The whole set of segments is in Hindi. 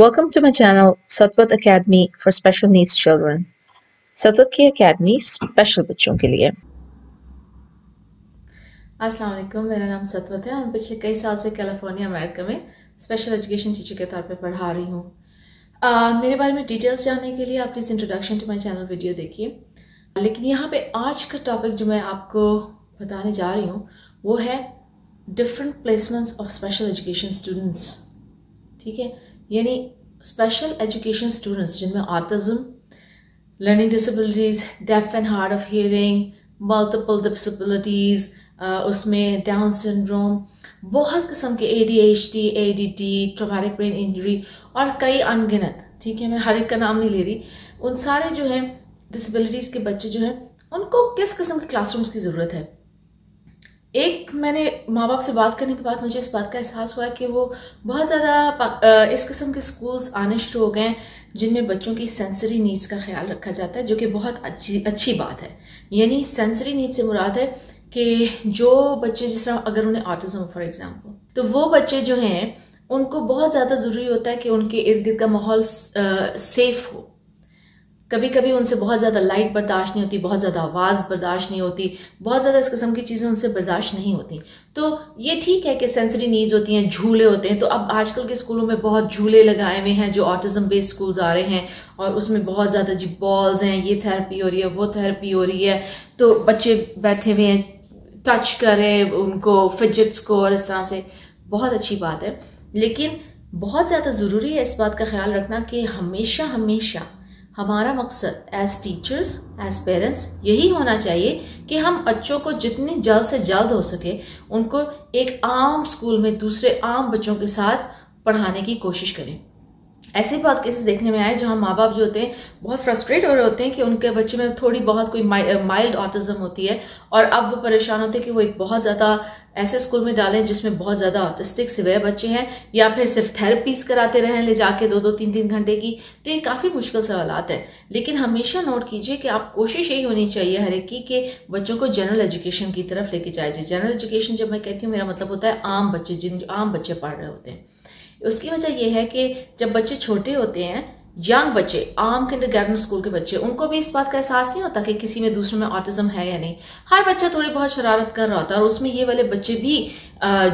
Welcome to my channel, Satwat Academy for Special Needs Children. सतवत की अकेडमी स्पेशल बच्चों के लिए। अस्सलाम वालेकुम, मेरा नाम सतवत है और पिछले कई साल से कैलिफोर्निया अमेरिका में स्पेशल एजुकेशन टीचर के तौर पे पढ़ा रही हूँ। मेरे बारे में डिटेल्स जानने के लिए आप please introduction to my channel video देखिए। लेकिन यहाँ पे आज का टॉपिक जो मैं आपको बताने जा रही हूँ वो है different placements of special education students. ठीक है, यानी स्पेशल एजुकेशन स्टूडेंट्स जिनमें autism, learning disabilities, deaf and hard of hearing, multiple disabilities, उसमें डाउन सिंड्रोम, बहुत किस्म के ADHD, ADD, traumatic brain injury और कई अनगिनत। ठीक है, मैं हर एक का नाम नहीं ले रही। उन सारे जो है डिसेबिलिटीज़ के बच्चे जो हैं उनको किस किस्म के क्लासरूम्स की ज़रूरत है। एक मैंने माँ बाप से बात करने के बाद मुझे इस बात का एहसास हुआ कि वो बहुत ज़्यादा इस किस्म के स्कूल्स आने शुरू हो गए हैं जिनमें बच्चों की सेंसरी नीड्स का ख्याल रखा जाता है, जो कि बहुत अच्छी बात है। यानी सेंसरी नीड्स से मुराद है कि जो बच्चे, जिस तरह अगर उन्हें ऑटिज्म फॉर एग्जांपल, तो वो बच्चे जो हैं उनको बहुत ज़्यादा ज़रूरी होता है कि उनके इर्द गिर्द का माहौल सेफ हो। कभी कभी उनसे बहुत ज़्यादा लाइट बर्दाश्त नहीं होती, बहुत ज़्यादा आवाज़ बर्दाश्त नहीं होती, बहुत ज़्यादा इस किस्म की चीज़ें उनसे बर्दाश्त नहीं होती। तो ये ठीक है कि सेंसरी नीड्स होती हैं, झूले होते हैं। तो अब आजकल के स्कूलों में बहुत झूले लगाए हुए हैं जो ऑटिज्म बेस्ड स्कूल्स आ रहे हैं और उसमें बहुत ज़्यादा जी बॉल्स हैं, ये थेरेपी हो रही है, वो थेरेपी हो रही है। तो बच्चे बैठे हुए हैं, टच करें उनको, फिजिट्स को, और इस तरह से बहुत अच्छी बात है। लेकिन बहुत ज़्यादा ज़रूरी है इस बात का ख्याल रखना कि हमेशा हमेशा हमारा मकसद एज टीचर्स, एज पेरेंट्स यही होना चाहिए कि हम बच्चों को जितनी जल्द से जल्द हो सके उनको एक आम स्कूल में दूसरे आम बच्चों के साथ पढ़ाने की कोशिश करें। ऐसे बहुत केसेस देखने में आए जहां माँ बाप जो होते हैं बहुत फ्रस्ट्रेट हो रहे होते हैं कि उनके बच्चे में थोड़ी बहुत कोई माइल्ड ऑटिज्म होती है और अब वो परेशान होते हैं कि वो एक बहुत ज़्यादा ऐसे स्कूल में डालें जिसमें बहुत ज़्यादा ऑटिस्टिक सिवियर बच्चे हैं, या फिर सिर्फ थेरेपीज कराते रहें ले जाके 2-2, 3-3 घंटे की। तो ये काफ़ी मुश्किल सवालात है। लेकिन हमेशा नोट कीजिए कि आप कोशिश यही होनी चाहिए हर एक की कि बच्चों को जनरल एजुकेशन की तरफ लेके जाए जाए। जनरल एजुकेशन जब मैं कहती हूँ मेरा मतलब होता है आम बच्चे, जिन आम बच्चे पढ़ रहे होते हैं। उसकी वजह यह है कि जब बच्चे छोटे होते हैं, यंग बच्चे, आम किंडरगार्टन स्कूल के बच्चे, उनको भी इस बात का एहसास नहीं होता कि किसी में दूसरे में ऑटिज्म है या नहीं। हर बच्चा थोड़ी बहुत शरारत कर रहा होता है और उसमें ये वाले बच्चे भी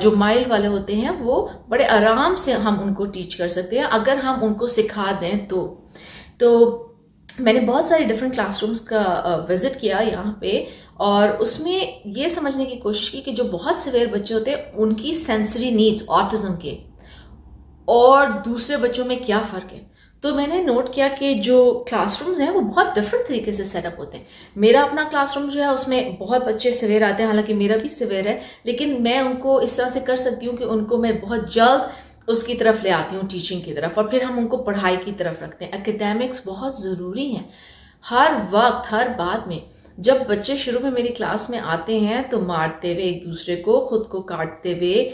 जो माइल्ड वाले होते हैं वो बड़े आराम से हम उनको टीच कर सकते हैं अगर हम उनको सिखा दें तो मैंने बहुत सारे डिफरेंट क्लासरूम्स का विजिट किया यहाँ पे, और उसमें ये समझने की कोशिश की कि जो बहुत सिवियर बच्चे होते हैं उनकी सेंसरी नीड्स ऑटिज्म के और दूसरे बच्चों में क्या फ़र्क है। तो मैंने नोट किया कि जो क्लासरूम्स हैं वो बहुत डिफरेंट तरीके से सेटअप होते हैं। मेरा अपना क्लासरूम जो है उसमें बहुत बच्चे सिवियर आते हैं, हालांकि मेरा भी सिवियर है, लेकिन मैं उनको इस तरह से कर सकती हूँ कि उनको मैं बहुत जल्द उसकी तरफ ले आती हूँ, टीचिंग की तरफ, और फिर हम उनको पढ़ाई की तरफ रखते हैं। एकेडमिक्स बहुत ज़रूरी हैं हर वक्त, हर बात में। जब बच्चे शुरू में मेरी क्लास में आते हैं तो मारते हुए एक दूसरे को, खुद को काटते हुए,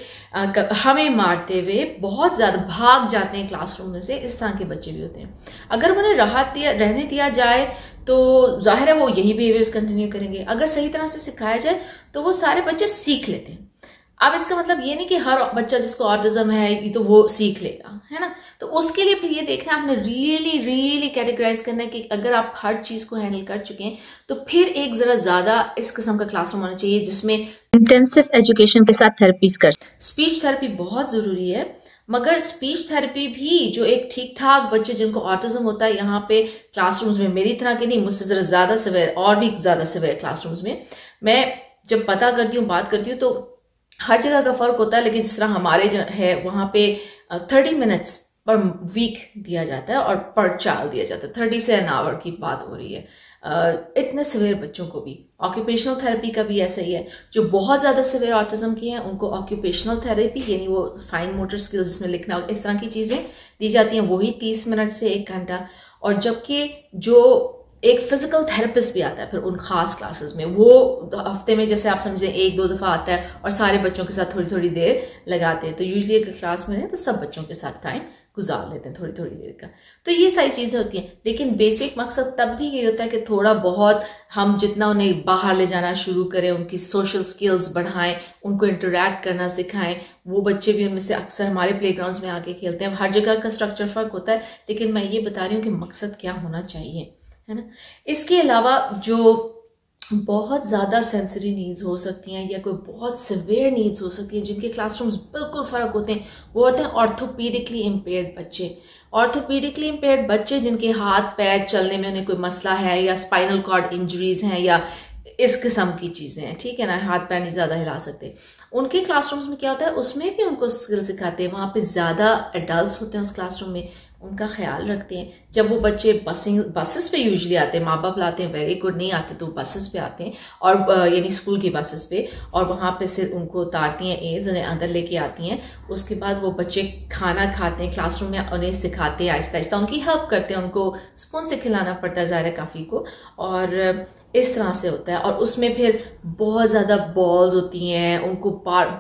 हमें मारते हुए बहुत ज़्यादा भाग जाते हैं क्लासरूम में से। इस तरह के बच्चे भी होते हैं। अगर उन्हें रहने दिया जाए तो जाहिर है वो यही बिहेवियर्स कंटिन्यू करेंगे। अगर सही तरह से सिखाया जाए तो वो सारे बच्चे सीख लेते हैं। अब इसका मतलब ये नहीं कि हर बच्चा जिसको ऑटिज्म है तो वो सीख लेगा, है ना। तो उसके लिए फिर ये देखना आपने रियली कैटेगराइज करना है कि अगर आप हर चीज को हैंडल कर चुके हैं तो फिर एक जरा ज्यादा इस किस्म का क्लासरूम होना चाहिए जिसमें इंटेंसिव एजुकेशन के साथ थेरेपीज कर। स्पीच थेरेपी बहुत जरूरी है, मगर स्पीच थेरेपी भी जो एक ठीक ठाक बच्चे जिनको ऑटिज्म होता है, यहाँ पे क्लासरूम्स में मेरी तरह के नहीं, मुझसे जरा ज्यादा सिवियर और भी ज्यादा सिवियर क्लासरूम्स में मैं जब पता करती हूँ, बात करती हूँ, तो हर जगह का फर्क होता है। लेकिन जिस तरह हमारे जो है वहां पे 30 मिनट्स पर वीक दिया जाता है और पर चाइल्ड दिया जाता है, 30 से एन आवर की बात हो रही है। इतने सिवियर बच्चों को भी ऑक्यूपेशनल थेरेपी का भी ऐसा ही है। जो बहुत ज़्यादा सिवियर ऑटिज्म की हैं उनको ऑक्यूपेशनल थेरेपी, यानी वो फाइन मोटर स्किल्स जिसमें लिखना, इस तरह की चीज़ें दी जाती हैं, वही 30 मिनट से 1 घंटा। और जबकि जो एक फिजिकल थेरेपिस्ट भी आता है फिर उन खास क्लासेस में। वो हफ्ते में जैसे आप समझें 1-2 दफ़ा आता है और सारे बच्चों के साथ थोड़ी थोड़ी देर लगाते हैं। तो यूजली अगर क्लास में है तो सब बच्चों के साथ टाइम गुजार लेते हैं थोड़ी थोड़ी देर का। तो ये सारी चीज़ें होती हैं, लेकिन बेसिक मकसद तब भी ये होता है कि थोड़ा बहुत हम जितना उन्हें बाहर ले जाना शुरू करें, उनकी सोशल स्किल्स बढ़ाएं, उनको इंटरेक्ट करना सिखाएं। वो बच्चे भी उनमें से अक्सर हमारे प्लेग्राउंड्स में आके खेलते हैं। हर जगह का स्ट्रक्चर फ़र्क होता है, लेकिन मैं ये बता रही हूँ कि मकसद क्या होना चाहिए, है ना। इसके अलावा जो बहुत ज़्यादा सेंसरी नीड्स हो सकती हैं या कोई बहुत सिवियर नीड्स हो सकती हैं जिनके क्लासरूम्स बिल्कुल फ़र्क होते हैं, वो होते हैं ऑर्थोपीडिकली इम्पेयर्ड बच्चे। ऑर्थोपीडिकली इम्पेयर्ड बच्चे जिनके हाथ पैर चलने में उन्हें कोई मसला है या स्पाइनल कॉर्ड इंजरीज हैं या इस किस्म की चीज़ें हैं, ठीक है ना, हाथ पैर नहीं ज़्यादा हिला सकते, उनके क्लासरूम्स में क्या होता है, उसमें भी उनको स्किल सिखाते हैं। वहाँ पे ज़्यादा एडल्ट्स होते हैं उस क्लासरूम में, उनका ख्याल रखते हैं। जब वो बच्चे बसेस पे यूजुअली आते हैं, माँ बाप लाते हैं, वेरी गुड, नहीं आते तो बसेस पे आते हैं, और यानी स्कूल की बसेस पे, और वहाँ पे सिर्फ उनको उतारती हैं एड्स, उन्हें अंदर लेके आती हैं। उसके बाद वो बच्चे खाना खाते हैं क्लासरूम में, उन्हें सिखाते हैं आहिस्ता आहिस्ता, उनकी हेल्प करते हैं, उनको स्पून से खिलाना पड़ता है ज़ाहिर है काफ़ी को, और इस तरह से होता है। और उसमें फिर बहुत ज़्यादा बॉल्स होती हैं, उनको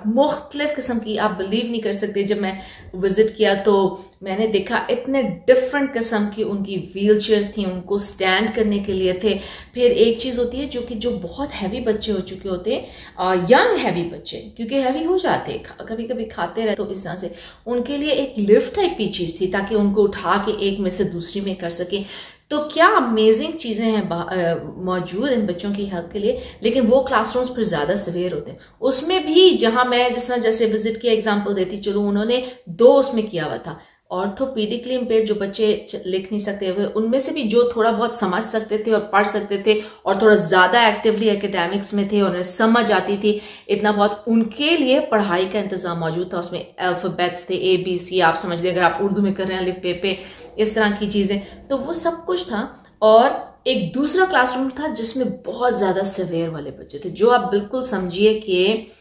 मुख्तलिफ किस्म की, आप बिलीव नहीं कर सकते, जब मैं विज़िट किया तो मैंने देखा इतने डिफरेंट किस्म की उनकी व्हील चेयर्स थी, उनको स्टैंड करने के लिए थे। फिर एक चीज़ होती है जो बहुत हैवी बच्चे हो चुके होते हैं, यंग हैवी बच्चे, क्योंकि हैवी हो जाते हैं, कभी कभी खाते रहे, तो इस तरह से उनके लिए एक लिफ्ट टाइप की चीज़ थी ताकि उनको उठा के एक में से दूसरी में कर सके। तो क्या अमेजिंग चीज़ें हैं मौजूद इन बच्चों की हेल्प के लिए, लेकिन वो क्लासरूम्स फिर ज़्यादा सिवियर होते हैं। उसमें भी जहां मैं जिस तरह जैसे विजिट किया एग्जांपल देती चलो, उन्होंने 2 उसमें किया हुआ था। ऑर्थोपीडिकली इम्पेयर्ड जो बच्चे लिख नहीं सकते हुए, उनमें से भी जो थोड़ा बहुत समझ सकते थे और पढ़ सकते थे और थोड़ा ज़्यादा एक्टिवली एकेडमिक्स में थे और उन्हें समझ आती थी इतना बहुत, उनके लिए पढ़ाई का इंतज़ाम मौजूद था। उसमें अल्फ़ाबेट्स थे, ABC, आप समझ लीजिए अगर आप उर्दू में कर रहे हैं अलिफ बे पे, इस तरह की चीज़ें, तो वो सब कुछ था। और एक दूसरा क्लासरूम था जिसमें बहुत ज़्यादा सिवियर वाले बच्चे थे, जो आप बिल्कुल समझिए कि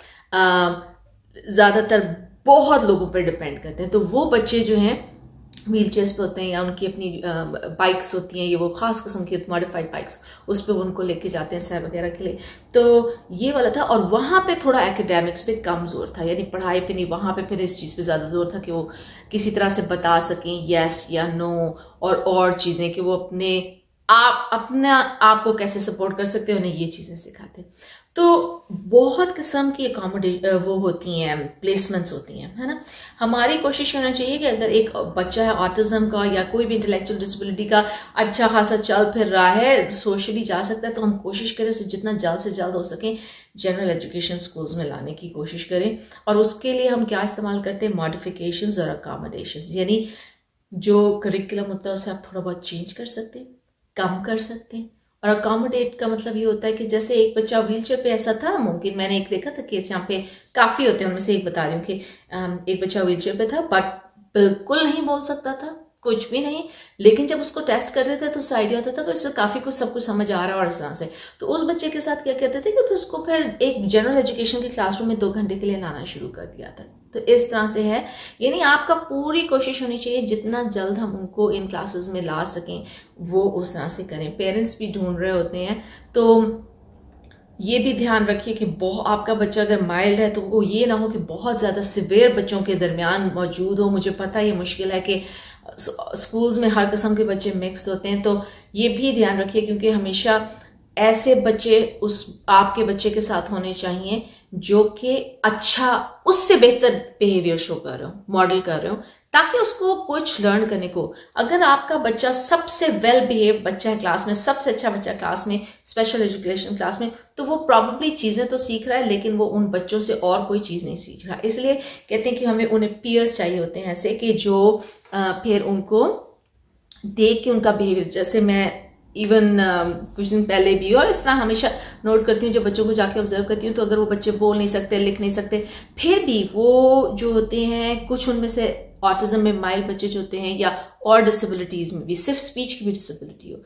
ज़्यादातर बहुत लोगों पर डिपेंड करते हैं। तो वो बच्चे जो हैं व्हील चेयर्स पे होते हैं या उनकी अपनी बाइक्स होती हैं, ये वो ख़ास किस्म की मॉडिफाइड बाइक्स, उस पर उनको लेके जाते हैं सैर वगैरह के लिए। तो ये वाला था, और वहाँ पे थोड़ा एकेडमिक्स पे कम जोर था, यानी पढ़ाई पे नहीं, वहाँ पे फिर इस चीज़ पे ज़्यादा जोर था कि वो किसी तरह से बता सकें यस या नो, और चीज़ें कि वो अपने आप को कैसे सपोर्ट कर सकते हैं, उन्हें ये चीज़ें सिखाते हैं। तो बहुत किस्म की वो होती हैं, प्लेसमेंट्स होती हैं, है ना। हमारी कोशिश होना चाहिए कि अगर एक बच्चा है ऑटिज्म का या कोई भी इंटेलेक्चुअल डिसेबिलिटी का, अच्छा खासा चल फिर रहा है, सोशली जा सकता है, तो हम कोशिश करें उसे जितना जल्द से जल्द हो सके जनरल एजुकेशन स्कूल्स में लाने की कोशिश करें। और उसके लिए हम क्या इस्तेमाल करते हैं, मॉडिफिकेशंस और अकोमोडेशंस, यानी जो करिकुलम होता है उसे आप थोड़ा बहुत चेंज कर सकते हैं, कम कर सकते हैं। और अकोमोडेट का मतलब ये होता है कि जैसे एक बच्चा व्हीलचेयर पे, ऐसा था मुमकिन, मैंने एक देखा था केस यहाँ पे काफ़ी होते हैं, उनमें से एक बता रही हूँ कि एक बच्चा व्हीलचेयर पे था, बट बिल्कुल नहीं बोल सकता था, कुछ भी नहीं, लेकिन जब उसको टेस्ट करते थे तो उससे आइडिया होता था कि उससे काफ़ी कुछ सब कुछ समझ आ रहा है। और इस तरह से तो उस बच्चे के साथ क्या कहते थे कि फिर उसको फिर एक जनरल एजुकेशन की क्लासरूम में 2 घंटे के लिए लाना शुरू कर दिया था। तो इस तरह से है, यानी आपका पूरी कोशिश होनी चाहिए जितना जल्द हम उनको इन क्लासेस में ला सकें वो उस तरह से करें। पेरेंट्स भी ढूंढ रहे होते हैं, तो ये भी ध्यान रखिए कि आपका बच्चा अगर माइल्ड है तो वो ये ना हो कि बहुत ज़्यादा सिवियर बच्चों के दरमियान मौजूद हो। मुझे पता है ये मुश्किल है कि स्कूल्स में हर किस्म के बच्चे मिक्स्ड होते हैं, तो ये भी ध्यान रखिए, क्योंकि हमेशा ऐसे बच्चे उस आपके बच्चे के साथ होने चाहिए जो कि अच्छा, उससे बेहतर बिहेवियर शो कर रहे हो, मॉडल कर रहे हो, ताकि उसको कुछ लर्न करने को। अगर आपका बच्चा सबसे वेल बिहेव बच्चा है क्लास में, सबसे अच्छा बच्चा क्लास में, स्पेशल एजुकेशन क्लास में, तो वो प्रॉब्लली चीज़ें तो सीख रहा है, लेकिन वो उन बच्चों से और कोई चीज़ नहीं सीख रहा। इसलिए कहते हैं कि हमें उन्हें पीयर्स चाहिए होते हैं ऐसे कि जो फिर उनको देख के उनका बिहेवियर, जैसे मैं इवन कुछ दिन पहले भी, और इस तरह हमेशा नोट करती हूँ जब बच्चों को जाके ऑब्जर्व करती हूँ, तो अगर वो बच्चे बोल नहीं सकते, लिख नहीं सकते, फिर भी वो जो होते हैं, कुछ उनमें से ऑटिज्म में माइल्ड बच्चे जो होते हैं या और डिसेबिलिटीज़ में भी, सिर्फ स्पीच की भी डिसेबिलिटी हो,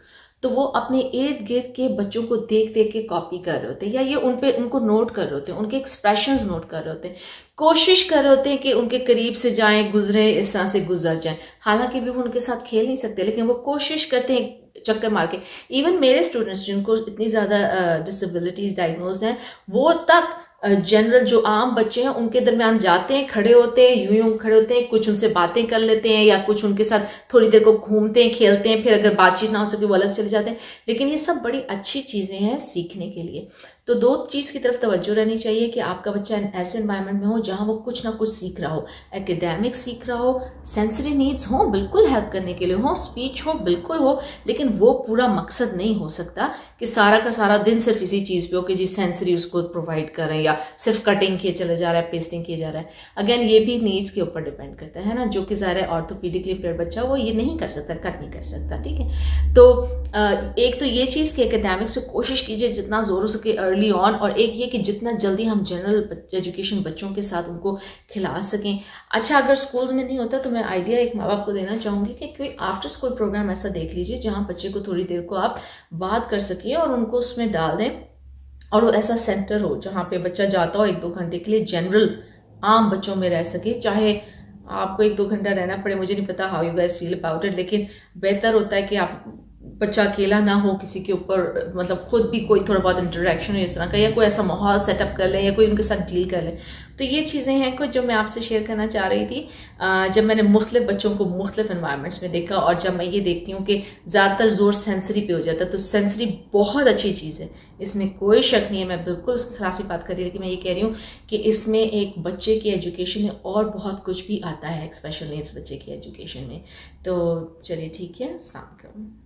तो वो अपने इर्द गिर्द के बच्चों को देख देख के कॉपी कर रहे होते हैं, या ये उनको नोट कर रहे होते हैं, उनके एक्सप्रेशंस नोट कर रहे होते हैं, कोशिश कर रहे होते हैं कि उनके करीब से जाएं, गुजरे, इस तरह से गुजर जाएं। हालांकि भी वो उनके साथ खेल नहीं सकते, लेकिन वो कोशिश करते हैं चक्कर मार के। इवन मेरे स्टूडेंट्स जिनको इतनी ज़्यादा डिसेबिलिटीज डायग्नोज हैं, वो तक जनरल जो आम बच्चे हैं उनके दरमियान जाते हैं, खड़े होते हैं, यूं यूं खड़े होते हैं, कुछ उनसे बातें कर लेते हैं या कुछ उनके साथ थोड़ी देर को घूमते हैं, खेलते हैं, फिर अगर बातचीत ना हो सके वो अलग चले जाते हैं। लेकिन ये सब बड़ी अच्छी चीज़ें हैं सीखने के लिए। तो दो चीज़ की तरफ तवज्जो रहनी चाहिए कि आपका बच्चा ऐसे एनवायरनमेंट में हो जहाँ वो कुछ ना कुछ सीख रहा हो, एकेडमिक सीख रहा हो, सेंसरी नीड्स हो बिल्कुल हेल्प करने के लिए हो, स्पीच हो बिल्कुल हो, लेकिन वो पूरा मकसद नहीं हो सकता कि सारा का सारा दिन सिर्फ इसी चीज़ पे हो कि जी सेंसरी उसको प्रोवाइड करें या सिर्फ कटिंग किए चले जा रहा है, पेस्टिंग किए जा रहा है। अगेन ये भी नीड्स के ऊपर डिपेंड करता है ना, जो कि ज़ाहिर है ऑर्थोपीडिकली इम्पेयर्ड बच्चा वो ये नहीं कर सकता, कट नहीं कर सकता, ठीक है। तो एक तो ये चीज़ कि एकेडमिक्स पे कोशिश कीजिए जितना जोर हो सके अर्ली ऑन, और एक ये कि जितना जल्दी हम जनरल एजुकेशन बच्चों के साथ उनको खिला सकें। अच्छा, अगर स्कूल्स में नहीं होता तो मैं आइडिया एक माँ बाप को देना चाहूँगी कि कोई आफ्टर स्कूल प्रोग्राम ऐसा देख लीजिए जहाँ बच्चे को थोड़ी देर को आप बात कर सकें और उनको उसमें डाल दें, और वो ऐसा सेंटर हो जहाँ पे बच्चा जाता हो 1-2 घंटे के लिए, जनरल आम बच्चों में रह सके। चाहे आपको 1-2 घंटा रहना पड़े, मुझे नहीं पता how you guys feel about it, लेकिन बेहतर होता है कि आप बच्चा अकेला ना हो, किसी के ऊपर मतलब खुद भी कोई थोड़ा बहुत इंटरेक्शन हो इस तरह का, या कोई ऐसा माहौल सेटअप कर ले या कोई उनके साथ डील कर ले। तो ये चीज़ें हैं कुछ जो मैं आपसे शेयर करना चाह रही थी। जब मैंने मुख्तलिफ बच्चों को मुख्तलिफ एनवायरनमेंट्स में देखा, और जब मैं ये देखती हूँ कि ज़्यादातर जोर सेंसरी पे हो जाता है, तो सेंसरी बहुत अच्छी चीज़ है, इसमें कोई शक नहीं है, मैं बिल्कुल उसके खिलाफ ही बात कर रही थी, लेकिन मैं ये कह रही हूँ कि इसमें एक बच्चे की एजुकेशन में और बहुत कुछ भी आता है, एक स्पेशल नीड्स बच्चे की एजुकेशन में। तो चलिए ठीक है, अस्सलाम वालेकुम।